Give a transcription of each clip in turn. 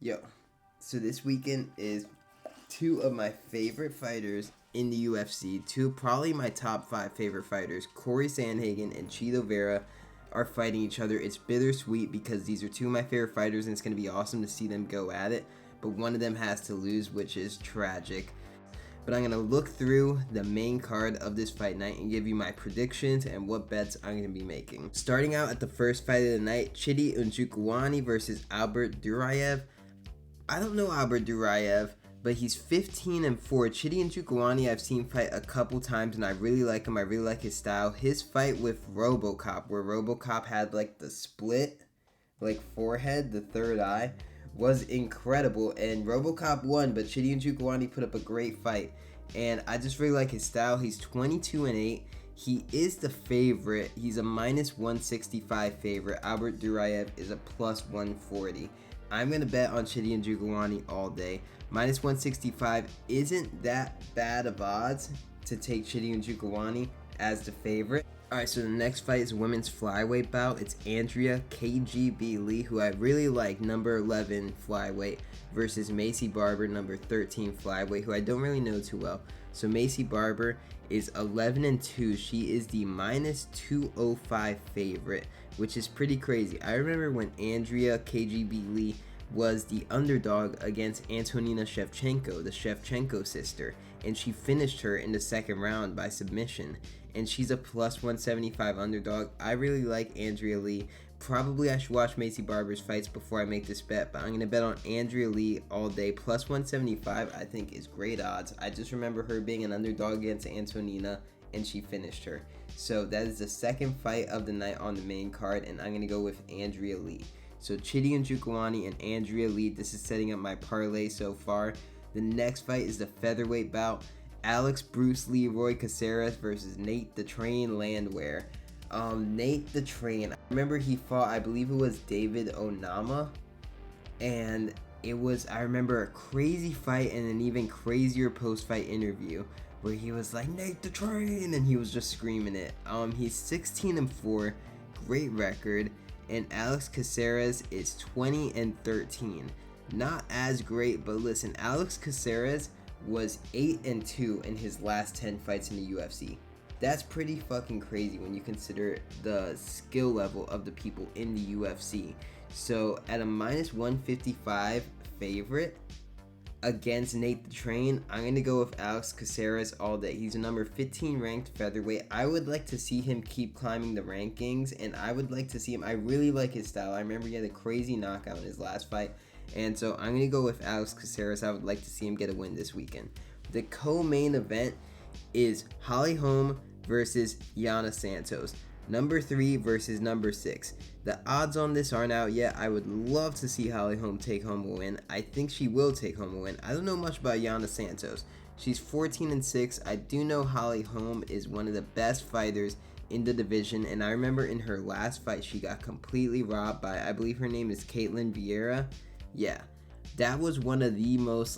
Yo, so this weekend is two of my favorite fighters in the UFC. Two, probably my top 5 favorite fighters, Cory Sandhagen and Chito Vera, are fighting each other. It's bittersweet because these are two of my favorite fighters and it's going to be awesome to see them go at it. But one of them has to lose, which is tragic. But I'm going to look through the main card of this fight night and give you my predictions and what bets I'm going to be making. Starting out at the first fight of the night, Chito Njokuani versus Albert Duraev. I don't know Albert Duraev, but he's 15-4. Chito Njokuani I've seen fight a couple times and I really like him. I really like his style. His fight with RoboCop, where RoboCop had like the split, like forehead, the third eye, was incredible. And RoboCop won, but Chito Njokuani put up a great fight. And I just really like his style. He's 22-8. He is the favorite. He's a -165 favorite. Albert Duraev is a +140. I'm going to bet on Chito Njokuani all day. -165 isn't that bad of odds to take Chito Njokuani as the favorite. Alright, so the next fight is a women's flyweight bout. It's Andrea KGB Lee, who I really like, number 11 flyweight, versus Maycee Barber, number 13 flyweight, who I don't really know too well. So Maycee Barber is 11-2. She is the -205 favorite, which is pretty crazy. I remember when Andrea KGB Lee was the underdog against Antonina Shevchenko, the Shevchenko sister, and she finished her in the second round by submission, and she's a +175 underdog. I really like Andrea Lee. Probably I should watch Maycee Barber's fights before I make this bet, but I'm going to bet on Andrea Lee all day. +175 I think is great odds. I just remember her being an underdog against Antonina, and she finished her. So that is the second fight of the night on the main card, and I'm going to go with Andrea Lee. So Chito Njokuani and Andrea Lee, this is setting up my parlay so far. The next fight is the featherweight bout. Alex Bruce Leroy Caceres versus Nate the Train Landwehr. Nate the Train, I remember he fought, I believe it was David Onama, and it was, I remember, a crazy fight and an even crazier post-fight interview where he was like, Nate the Train, and he was just screaming it. He's 16-4, great record, and Alex Caceres is 20-13. Not as great, but listen, Alex Caceres was 8-2 in his last 10 fights in the UFC. That's pretty fucking crazy when you consider the skill level of the people in the UFC. So at a -155 favorite against Nate the Train, I'm going to go with Alex Caceres all day. He's a number 15 ranked featherweight. I would like to see him keep climbing the rankings, and I would like to see him, I really like his style. I remember he had a crazy knockout in his last fight, and so I'm going to go with Alex Caceres. I would like to see him get a win this weekend. The co-main event is Holly Holm versus Yana Santos, number 3 versus number 6. The odds on this aren't out yet. I would love to see Holly Holm take home a win. I think she will take home a win. I don't know much about Yana Santos. She's 14-6. I do know Holly Holm is one of the best fighters in the division, and I remember in her last fight she got completely robbed by, I believe her name is Caitlin Vieira. Yeah, that was one of the most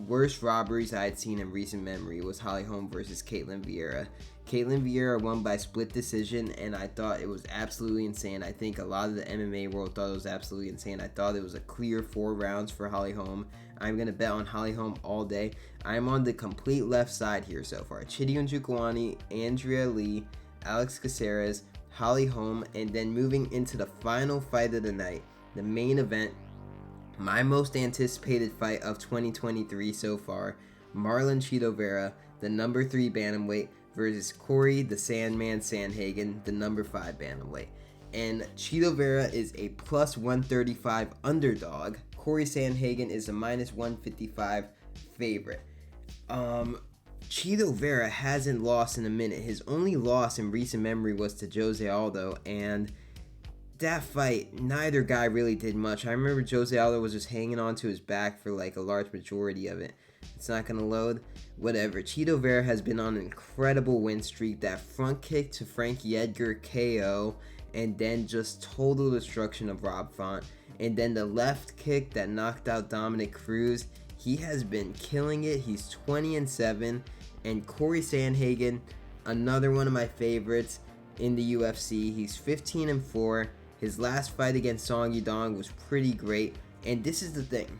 worst robberies I had seen in recent memory. Was Holly Holm versus Caitlin Vieira. Caitlin Vieira won by split decision, and I thought it was absolutely insane. I think a lot of the MMA world thought it was absolutely insane. I thought it was a clear 4 rounds for Holly Holm. I'm going to bet on Holly Holm all day. I'm on the complete left side here so far. Chito Njokuani, Andrea Lee, Alex Caceres, Holly Holm, and then moving into the final fight of the night, the main event, my most anticipated fight of 2023 so far, Marlon Chito Vera, the number 3 bantamweight, versus Cory the Sandman Sandhagen, the number 5 bantamweight. And Chito Vera is a +135 underdog. Cory Sandhagen is a -155 favorite. Chito Vera hasn't lost in a minute. His only loss in recent memory was to Jose Aldo, and that fight, neither guy really did much. I remember Jose Aldo was just hanging onto his back for a large majority of it. It's not going to load. Whatever. Chito Vera has been on an incredible win streak. That front kick to Frankie Edgar KO, and then just total destruction of Rob Font. And then the left kick that knocked out Dominic Cruz. He has been killing it. He's 20-7. And Cory Sandhagen, another one of my favorites in the UFC. He's 15-4. His last fight against Song Yadong was pretty great. And this is the thing.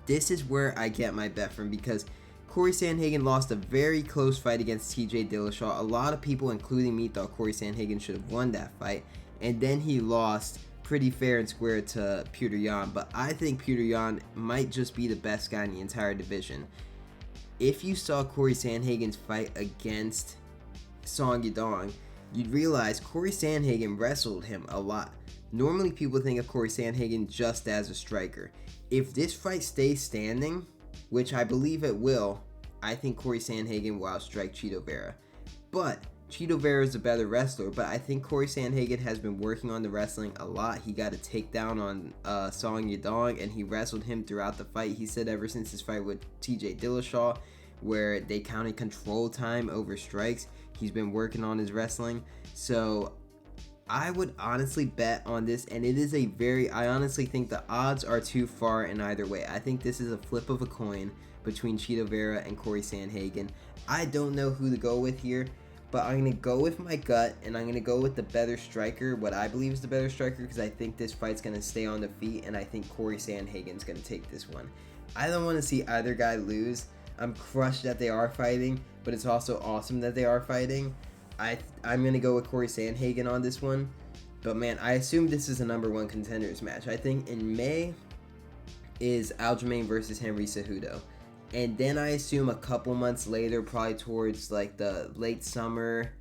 This is where I get my bet from, because Cory Sandhagen lost a very close fight against TJ Dillashaw. A lot of people, including me, thought Cory Sandhagen should have won that fight. And then he lost pretty fair and square to Petr Yan. But I think Petr Yan might just be the best guy in the entire division. If you saw Cory Sandhagen's fight against Song Yadong, you'd realize Cory Sandhagen wrestled him a lot. Normally people think of Cory Sandhagen just as a striker. If this fight stays standing, which I believe it will, I think Cory Sandhagen will outstrike Chito Vera. But Chito Vera is a better wrestler, but I think Cory Sandhagen has been working on the wrestling a lot. He got a takedown on Song Yadong, and he wrestled him throughout the fight. He said ever since his fight with TJ Dillashaw, where they counted control time over strikes, he's been working on his wrestling. So I would honestly bet on this, and it is I honestly think the odds are too far in either way. I think this is a flip of a coin between Chito Vera and Cory Sandhagen. I don't know who to go with here, but I'm going to go with my gut, and I'm going to go with the better striker, what I believe is the better striker, because I think this fight's going to stay on the feet, and I think Cory Sandhagen's going to take this one. I don't want to see either guy lose. I'm crushed that they are fighting, but it's also awesome that they are fighting. I'm going to go with Cory Sandhagen on this one. But man, I assume this is a number one contenders match. I think in May is Aljamain versus Henry Cejudo. And then I assume a couple months later, probably towards like the late summer,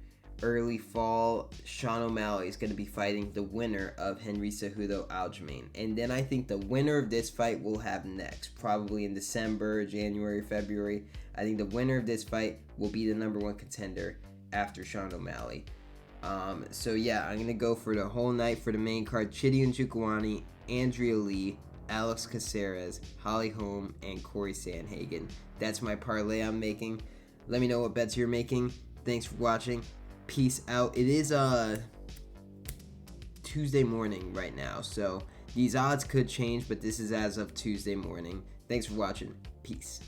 early fall, Sean O'Malley is going to be fighting the winner of Henry Cejudo Aljamain. And then I think the winner of this fight will have next, probably in December, January, February. I think the winner of this fight will be the number one contender after Sean O'Malley. So yeah, I'm going to go for the whole night for the main card. Chidi Njokuani, Andrea Lee, Alex Caceres, Holly Holm, and Cory Sandhagen. That's my parlay I'm making. Let me know what bets you're making. Thanks for watching. Peace out. It is Tuesday morning right now, so these odds could change, but this is as of Tuesday morning. Thanks for watching. Peace.